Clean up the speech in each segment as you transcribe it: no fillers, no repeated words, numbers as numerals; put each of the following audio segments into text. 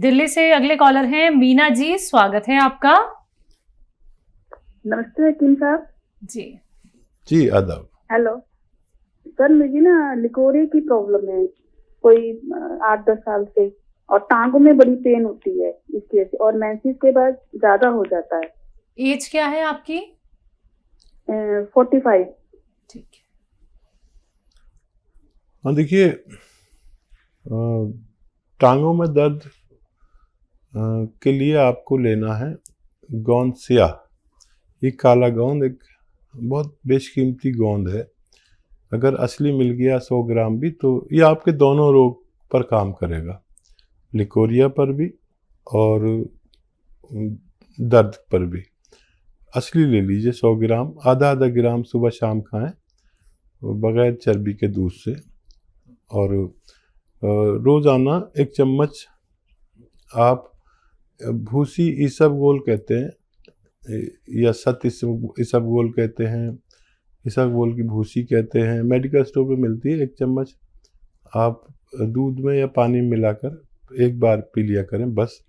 दिल्ली से अगले कॉलर हैं मीना जी, स्वागत है आपका। नमस्ते हकीम साहब। जी आदाब। हेलो सर, मुझे ना लिकोरे की प्रॉब्लम है कोई 8-10 साल से, और टांगों में बड़ी पेन होती है इसकी वजह से, और मेंसेस के बाद ज्यादा हो जाता है। एज क्या है आपकी? 45। ठीक है। हाँ देखिए, टांगों में दर्द के लिए आपको लेना है गोंद स्याह। ये काला गोंद एक बहुत बेशकीमती गोंद है। अगर असली मिल गया 100 ग्राम भी, तो ये आपके दोनों रोग पर काम करेगा, लिकोरिया पर भी और दर्द पर भी। असली ले लीजिए 100 ग्राम, आधा ग्राम सुबह शाम खाएं बगैर चर्बी के दूध से, और रोज़ाना 1 चम्मच आप भूसी इसबगोल कहते हैं या सत इसबगोल कहते हैं, इसबगोल की भूसी कहते हैं, मेडिकल स्टोर पे मिलती है। 1 चम्मच आप दूध में या पानी में मिलाकर एक बार पी लिया करें, बस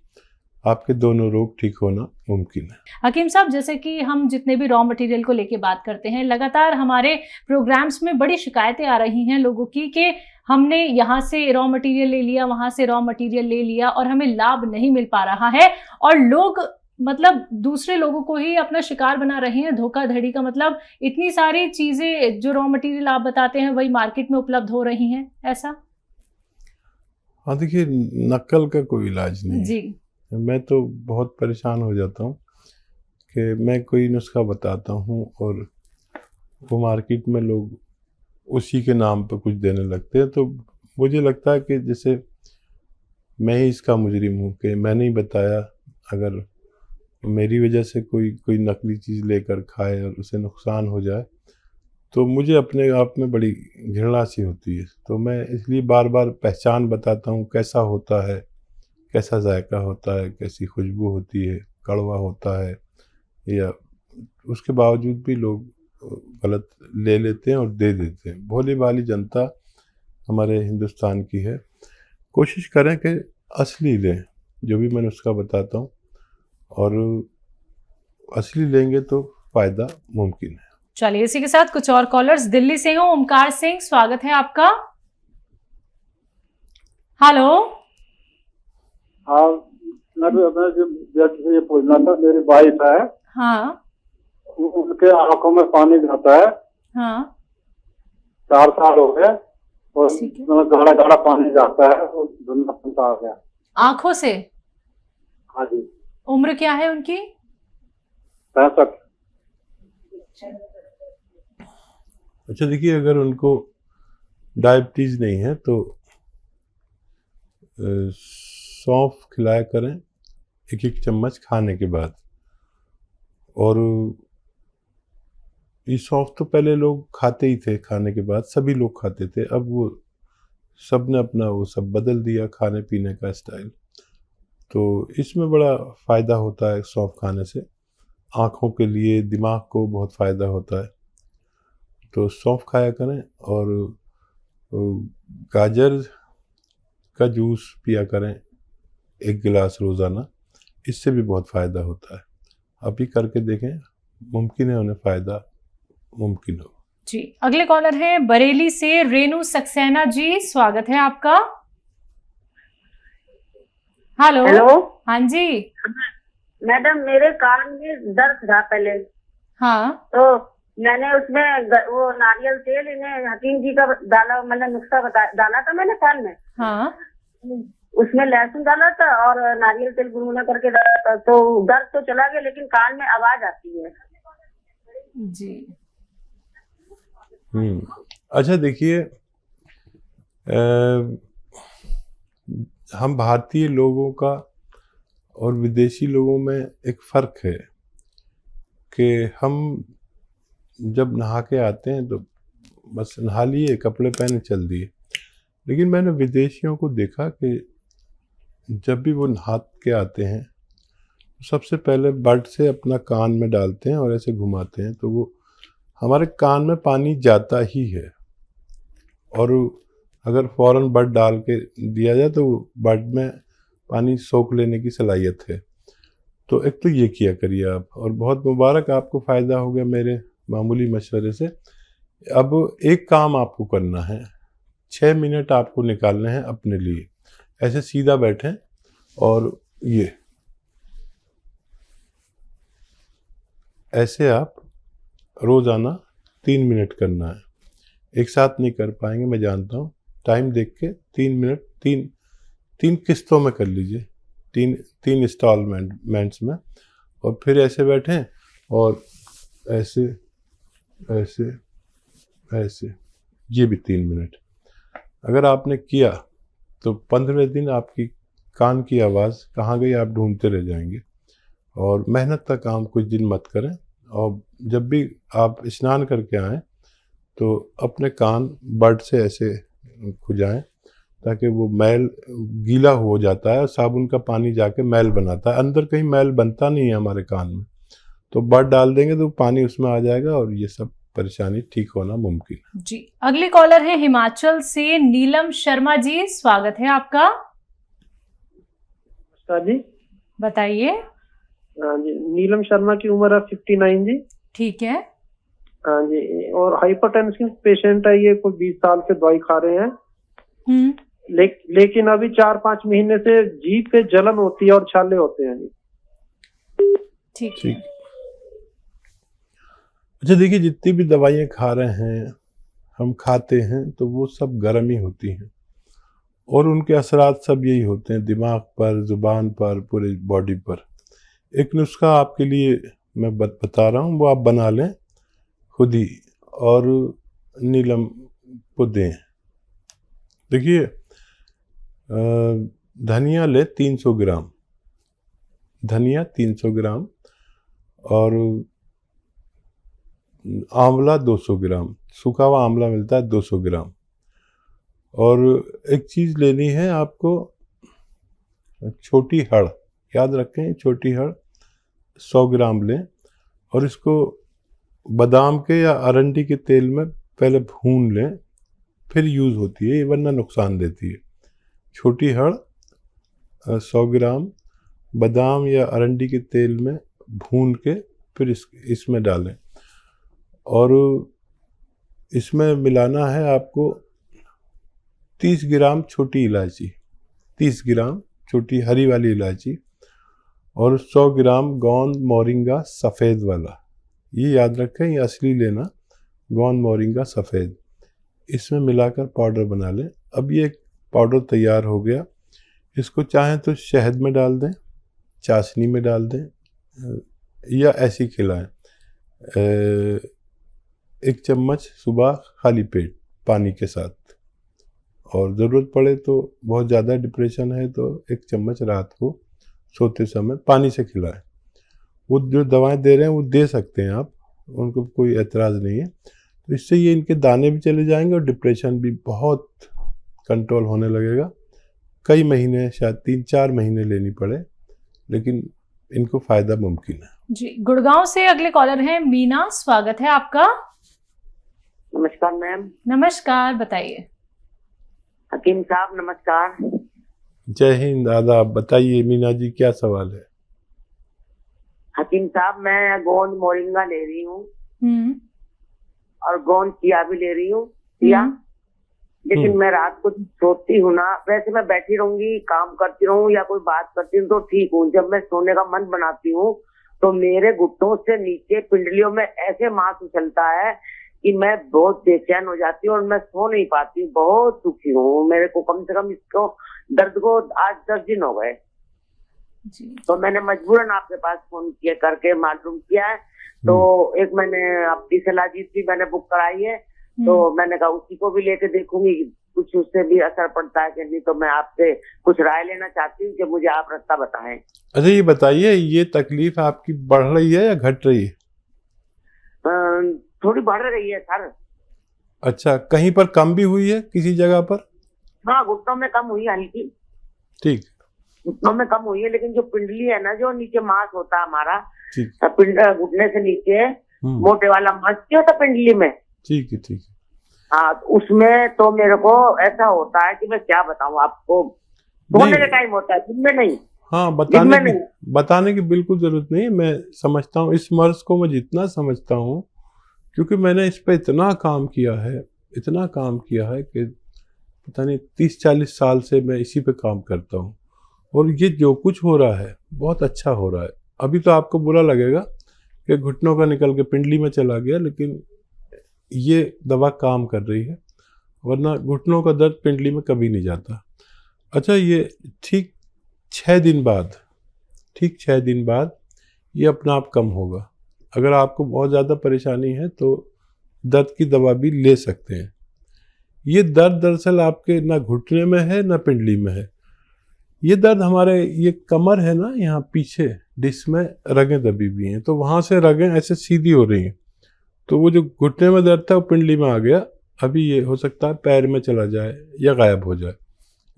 आपके दोनों रोग ठीक होना मुमकिन है। हकीम साहब, जैसे कि हम जितने भी रॉ मटेरियल को लेके बात करते हैं, लगातार हमारे प्रोग्राम्स में बड़ी शिकायतें आ रही हैं लोगों की कि हमने यहाँ से रॉ मटेरियल ले लिया, वहां से रॉ मटेरियल ले लिया और हमें लाभ नहीं मिल पा रहा है, और लोग मतलब दूसरे लोगों को ही अपना शिकार बना रहे हैं धोखाधड़ी का। मतलब इतनी सारी चीजें जो रॉ मटेरियल आप बताते हैं वही मार्केट में उपलब्ध हो रही हैं, ऐसा? हाँ देखिए, नकल का कोई इलाज नहीं जी। है। मैं तो बहुत परेशान हो जाता हूँ कि मैं कोई नुस्खा बताता हूँ और वो मार्केट में लोग उसी के नाम पर कुछ देने लगते हैं। तो मुझे लगता है कि जैसे मैं ही इसका मुजरिम हूँ कि मैंने ही बताया। अगर मेरी वजह से कोई नकली चीज़ लेकर खाए और उसे नुकसान हो जाए, तो मुझे अपने आप में बड़ी घृणा सी होती है। तो मैं इसलिए बार बार पहचान बताता हूँ, कैसा होता है, कैसा जायका होता है, कैसी खुशबू होती है, कड़वा होता है, या उसके बावजूद भी लोग गलत ले लेते हैं और दे देते हैं। भोली भाली जनता हमारे हिंदुस्तान की है। कोशिश करें कि असली लें, जो भी मैं नुस्खा बताता हूँ, और असली लेंगे तो फ़ायदा मुमकिन है। चलिए, इसी के साथ कुछ और कॉलर्स दिल्ली से हो। ओमकार सिंह, स्वागत है आपका। हेलो। हाँ, मैं ये पूछना था, मेरी वाइफ है। हाँ। उनके आंखों में पानी जाता है। हाँ। 4 साल हो गए और गाढ़ा गाढ़ा पानी जाता है, वो धुंधला आ गया आंखों से? हाँ जी। उम्र क्या है उनकी? 65। अच्छा देखिए, अगर उनको डायबिटीज़ नहीं है तो सौंफ खिलाया करें 1-1 चम्मच खाने के बाद। और ये सौंफ तो पहले लोग खाते ही थे, खाने के बाद सभी लोग खाते थे। अब वो सब ने अपना वो सब बदल दिया खाने पीने का स्टाइल। तो इसमें बड़ा फ़ायदा होता है सौंफ खाने से, आँखों के लिए, दिमाग को बहुत फ़ायदा होता है। तो सौंफ खाया करें, और गाजर का जूस पिया करें 1 गिलास रोज़ाना, इससे भी बहुत फ़ायदा होता है। आप ही करके देखें, मुमकिन है उन्हें फ़ायदा मुमकिन हो। जी, अगले कॉलर हैं बरेली से रेनू सक्सेना जी, स्वागत है आपका। हेलो। हेलो। हाँ जी। मैडम, मेरे कान में दर्द था पहले। हाँ। तो मैंने उसमें वो नारियल तेल इन्हें हकीम जी का डाला, मतलब नुस्खा डाला था मैंने कान में। हाँ। उसमें लहसुन डाला था और नारियल तेल गुनगुना करके डाला था, तो दर्द तो चला गया, लेकिन कान में आवाज आती है। जी। अच्छा देखिए, हम भारतीय लोगों का और विदेशी लोगों में एक फ़र्क है कि हम जब नहा के आते हैं तो बस नहा लिए, कपड़े पहने, चल दिए। लेकिन मैंने विदेशियों को देखा कि जब भी वो नहा के आते हैं, सबसे पहले बड से अपना कान में डालते हैं और ऐसे घुमाते हैं, तो वो हमारे कान में पानी जाता ही है। और अगर फ़ौरन बड डाल के दिया जाए तो बड में पानी सोख लेने की सलाहियत है। तो एक तो ये किया करिए आप, और बहुत मुबारक, आपको फ़ायदा हो गया मेरे मामूली मशवरे से। अब एक काम आपको करना है, 6 मिनट आपको निकालने हैं अपने लिए। ऐसे सीधा बैठें और ये ऐसे आप रोज़ाना 3 मिनट करना है। एक साथ नहीं कर पाएंगे, मैं जानता हूँ। टाइम देख के 3 मिनट, तीन किस्तों में कर लीजिए, तीन इंस्टॉलमेंट्स में। और फिर ऐसे बैठें और ऐसे ऐसे ऐसे, ये भी 3 मिनट। अगर आपने किया तो 15वें दिन आपकी कान की आवाज़ कहाँ गई आप ढूंढते रह जाएंगे। और मेहनत का काम कुछ दिन मत करें, और जब भी आप स्नान करके आएँ तो अपने कान बड से ऐसे खुजाएं, ताकि वो मैल गीला हो जाता है, साबुन का पानी जाके मैल बनाता है। अंदर कहीं मैल बनता नहीं है हमारे कान में, तो बड डाल देंगे तो पानी उसमें आ जाएगा और ये सब परेशानी ठीक होना मुमकिन है। जी, अगली कॉलर है हिमाचल से नीलम शर्मा जी, स्वागत है आपका। जी बताइए। हाँ जी, नीलम शर्मा की उम्र है 59 जी। ठीक है। हाँ जी, और हाइपरटेंशन पेशेंट है ये, कोई 20 साल से दवाई खा रहे हैं। लेकिन अभी 4-5 महीने से जीभ पे जलन होती है और छाले होते हैं जी। ठीक है। अच्छा देखिए, जितनी भी दवाइयाँ खा रहे हैं, हम खाते हैं, तो वो सब गर्म ही होती हैं, और उनके असरात सब यही होते हैं, दिमाग पर, ज़ुबान पर, पूरे बॉडी पर। एक नुस्खा आपके लिए मैं बता रहा हूँ, वो आप बना लें खुद ही और नीलम को दें। देखिए, धनिया ले 300 ग्राम, धनिया 300 ग्राम, और आंवला 200 ग्राम, सूखा हुआ आंवला मिलता है 200 ग्राम। और एक चीज़ लेनी है आपको, छोटी हड़, याद रखें, छोटी हड़ 100 ग्राम लें, और इसको बादाम के या अरंडी के तेल में पहले भून लें, फिर यूज़ होती है, वरना नुकसान देती है। छोटी हड़ 100 ग्राम बादाम या अरंडी के तेल में भून के फिर इसमें डालें, और इसमें मिलाना है आपको 30 ग्राम छोटी इलायची, 30 ग्राम छोटी हरी वाली इलायची, और 100 ग्राम गोंद मोरिंगा सफ़ेद वाला। ये याद रखें, ये असली लेना, गोंद मोरिंगा सफ़ेद। इसमें मिलाकर पाउडर बना लें। अब ये पाउडर तैयार हो गया, इसको चाहें तो शहद में डाल दें, चाशनी में डाल दें, या ऐसी खिलाएं। 1 चम्मच सुबह खाली पेट पानी के साथ, और ज़रूरत पड़े तो बहुत ज़्यादा डिप्रेशन है तो 1 चम्मच रात को सोते समय पानी से खिलाएं। वो जो दवाएं दे रहे हैं वो दे सकते हैं आप, उनको कोई एतराज़ नहीं है। तो इससे ये इनके दाने भी चले जाएंगे और डिप्रेशन भी बहुत कंट्रोल होने लगेगा। कई महीने, शायद 3-4 महीने लेनी पड़े, लेकिन इनको फ़ायदा मुमकिन है। जी, गुड़गांव से अगले कॉलर हैं मीना, स्वागत है आपका। नमस्कार मैम। नमस्कार, बताइए। हकीम साहब नमस्कार। जय हिंद, आदाब। बताइए मीना जी, क्या सवाल है? हकीम साहब, मैं गोंद मोरिंगा ले रही हूँ और गोंद चिया भी ले रही हूँ, चिया। लेकिन मैं रात को सोती हूँ ना, वैसे मैं बैठी रहूंगी, काम करती रहूँ या कोई बात करती हूँ तो ठीक हूँ। जब मैं सोने का मन बनाती हूँ तो मेरे घुटनों से नीचे पिंडलियों में ऐसे मांस उछलता है कि मैं बहुत बेचैन हो जाती हूँ और मैं सो नहीं पाती हूँ। बहुत दुखी हूँ। मेरे को कम से कम इसको दर्द को आज 10 दिन हो गए। तो मैंने मजबूरन आपके पास फोन किया करके मालूम किया है। तो एक मैंने आपकी सलाजीत भी मैंने बुक कराई है, तो मैंने कहा उसी को भी लेके देखूंगी, कुछ उससे भी असर पड़ता है कि नहीं। तो मैं आपसे कुछ राय लेना चाहती हूँ कि मुझे आप रास्ता बताएं। अच्छा ये बताइए, ये तकलीफ आपकी बढ़ रही है या घट रही है? थोड़ी बढ़ रही है सर। अच्छा, कहीं पर कम भी हुई है किसी जगह पर? हाँ, घुटनों में कम हुई है हल्की। ठीक, घुटनों में कम हुई है, लेकिन जो पिंडली है ना, जो नीचे मांस होता है हमारा, घुटने से नीचे मोटे वाला मांस क्यों होता पिंडली में। ठीक है, ठीक है। हाँ, उसमें तो मेरे को ऐसा होता है कि मैं क्या बताऊं आपको, सोने का टाइम होता है, दिन में नहीं। हाँ, दिन में नहीं। बताने की बिल्कुल जरूरत नहीं है। मैं समझता हूँ इस मर्ज को, मैं जितना समझता हूँ, क्योंकि मैंने इस पे इतना काम किया है कि पता नहीं 30-40 साल से मैं इसी पे काम करता हूँ। और ये जो कुछ हो रहा है बहुत अच्छा हो रहा है। अभी तो आपको बुरा लगेगा कि घुटनों का निकल के पिंडली में चला गया, लेकिन ये दवा काम कर रही है, वरना घुटनों का दर्द पिंडली में कभी नहीं जाता। अच्छा, ये ठीक 6 दिन बाद ये अपना आप कम होगा। अगर आपको बहुत ज़्यादा परेशानी है तो दर्द की दवा भी ले सकते हैं। ये दर्द दरअसल आपके ना घुटने में है ना पिंडली में है। ये दर्द हमारे ये कमर है ना, यहाँ पीछे डिस्क में रगें दबी हुई हैं, तो वहाँ से रगें ऐसे सीधी हो रही हैं, तो वो जो घुटने में दर्द था वो पिंडली में आ गया। अभी ये हो सकता है पैर में चला जाए या गायब हो जाए,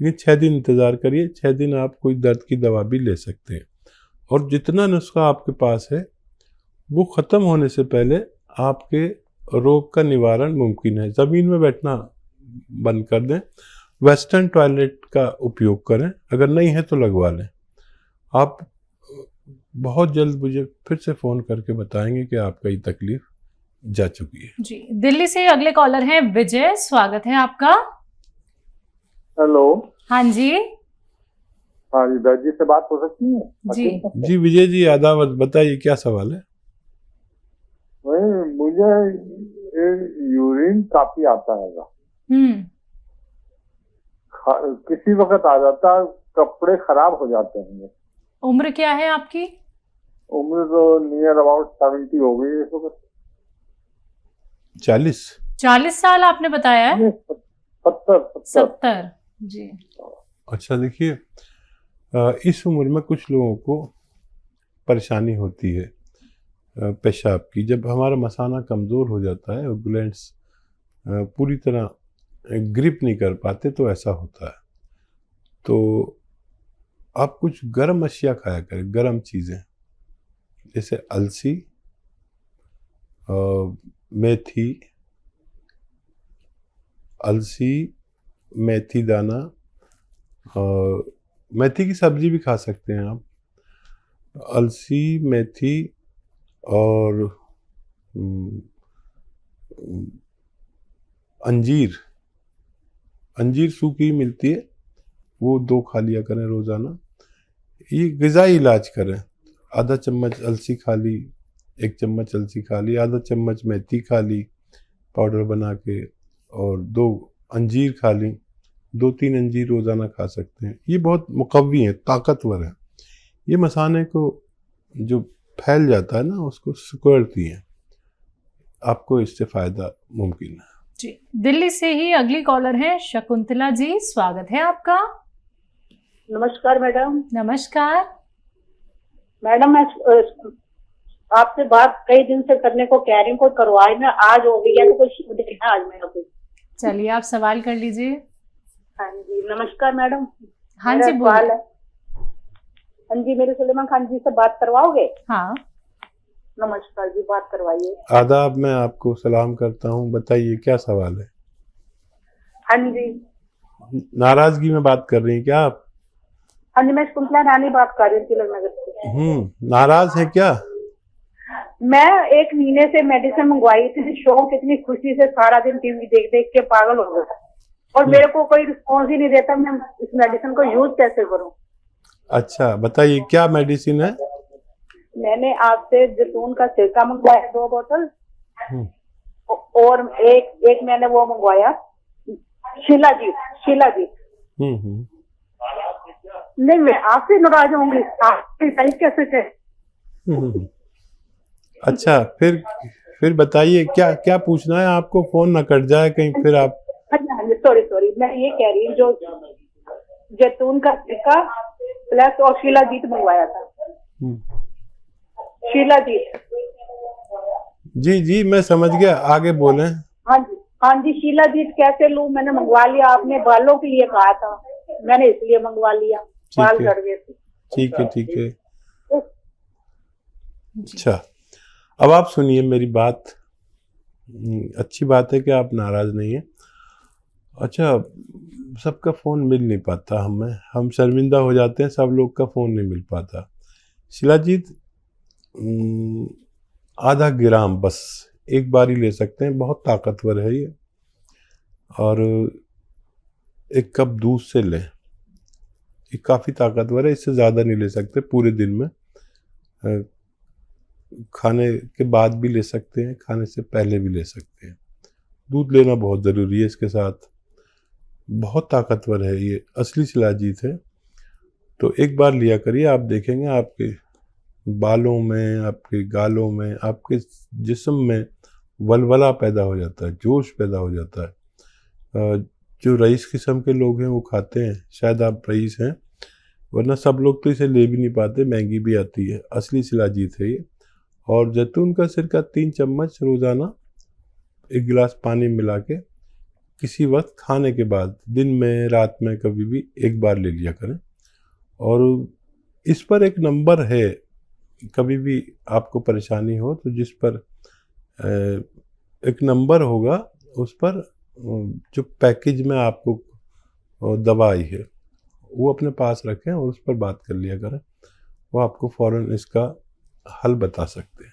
लेकिन 6 दिन इंतज़ार करिए। 6 दिन आप कोई दर्द की दवा भी ले सकते हैं। और जितना नुस्खा आपके पास है वो ख़त्म होने से पहले आपके रोग का निवारण मुमकिन है। ज़मीन में बैठना बंद कर दें, वेस्टर्न टॉयलेट का उपयोग करें, अगर नहीं है तो लगवा लें। आप बहुत जल्द मुझे फिर से फ़ोन करके बताएंगे कि आपका ये तकलीफ़ जा चुकी है। जी, दिल्ली से अगले कॉलर हैं विजय, स्वागत है आपका। हेलो। हाँ जी। हाँ जी, दर्जी से बात हो सकती है? जी विजय जी, आदाब, बताइए क्या सवाल है? मुझे यूरिन काफी आता है, किसी वक्त आ जाता है, कपड़े खराब हो जाते हैं। उम्र क्या है आपकी? उम्र तो नियर अबाउट 70 हो गई इस वक्त। 40 साल आपने बताया है? 70 जी। अच्छा, देखिए, इस उम्र में कुछ लोगों को परेशानी होती है पेशाब की। जब हमारा मसाना कमज़ोर हो जाता है और ग्लैंड्स पूरी तरह ग्रिप नहीं कर पाते तो ऐसा होता है। तो आप कुछ गर्म अशिया खाया करें, गर्म चीज़ें, जैसे अलसी, मेथी दाना, मेथी की सब्जी भी खा सकते हैं आप। अलसी, मेथी और अंजीर सूखी मिलती है, वो 2 खा लिया करें रोज़ाना। ये ग़िज़ाई इलाज करें। आधा चम्मच अलसी खा ली, 1 चम्मच अलसी खा ली, आधा चम्मच मेथी खा ली पाउडर बना के, और 2 अंजीर खा ली। 2-3 अंजीर रोज़ाना खा सकते हैं। ये बहुत मुकव्वी हैं, ताकतवर हैं। ये मसाने को जो फैल जाता है ना उसको सिकुड़ती हैं। आपको इससे फ़ायदा मुमकिन है। जी, दिल्ली से ही अगली कॉलर है शकुंतला जी, स्वागत है आपका। नमस्कार मैडम। नमस्कार मैडम, मैं आपसे बात कई दिन से करने को कह रही हूँ, कोई करवाई ना, आज हो गई है तो कोई देखना आज मेरा कोई। चलिए आप सवाल कर लीजिए। हाँ जी, नमस्कार मैडम। हाँ जी, बोलिए। हाँ जी, मेरे सुलेमान खान जी से बात करवाओगे? हाँ। नमस्कार जी, बात करवाइए। आदाब, मैं आपको सलाम करता हूँ। बताइए क्या सवाल है? हाँ जी। नाराजगी में बात कर रही हैं क्या आप? हाँ जी, मैं शकुंतला रानी बात कर रही हूँ तिलक नगर से। नाराज है क्या? मैं 1 महीने से मेडिसिन मंगवाई थी, शौक इतनी खुशी से सारा दिन टीवी देख देख के पागल हो गया, और मेरे को कोई रिस्पॉन्स ही नहीं देता। मैं इस मेडिसिन को यूज कैसे करूँ? अच्छा, बताइए क्या मेडिसिन है? मैंने आपसे जैतून का सिरका मंगवाया 2 बोतल, और एक मैंने वो मंगवाया शिलाजीत। नहीं, मैं आपसे नाराज होंगी, आपकी तारीफ कैसे थे? अच्छा, फिर बताइए क्या क्या पूछना है आपको, फोन ना कट जाए कहीं फिर आप। हाँ जी, सॉरी, मैं ये कह रही हूँ, जो जैतून का सिरका प्लस और शिलाजीत मंगवाया था। शिलाजीत। जी, मैं समझ गया, आगे बोलें। हाँ जी, शिलाजीत कैसे लूं? मैंने मंगवा लिया, आपने बालों के लिए कहा था, मैंने इसलिए मंगवा लिया, बाल झड़ गए थे। ठीक है। अच्छा, अब आप सुनिए मेरी बात। अच्छी बात है कि आप नाराज नहीं हैं। अच्छा, सबका फ़ोन मिल नहीं पाता हमें, हम शर्मिंदा हो जाते हैं, सब लोग का फ़ोन नहीं मिल पाता। शिलाजीत आधा ग्राम बस एक बार ही ले सकते हैं, बहुत ताकतवर है ये। और एक कप दूध से लें, ये काफ़ी ताकतवर है, इससे ज़्यादा नहीं ले सकते पूरे दिन में। खाने के बाद भी ले सकते हैं, खाने से पहले भी ले सकते हैं। दूध लेना बहुत ज़रूरी है इसके साथ, बहुत ताकतवर है ये, असली शिलाजीत है। तो एक बार लिया करिए, आप देखेंगे आपके बालों में, आपके गालों में, आपके जिस्म में वलवला पैदा हो जाता है, जोश पैदा हो जाता है। जो रईस किस्म के लोग हैं वो खाते हैं, शायद आप रईस हैं, वरना सब लोग तो इसे ले भी नहीं पाते, महंगी भी आती है। असली शिलाजीत है ये। और जैतून का सिरका 3 चम्मच रोज़ाना 1 गिलास पानी मिला के किसी वक्त खाने के बाद, दिन में, रात में, कभी भी एक बार ले लिया करें। और इस पर एक नंबर है, कभी भी आपको परेशानी हो तो जिस पर एक नंबर होगा, उस पर जो पैकेज में आपको दवा आई है वो अपने पास रखें और उस पर बात कर लिया करें, वो आपको फ़ौरन इसका हल बता सकते हैं।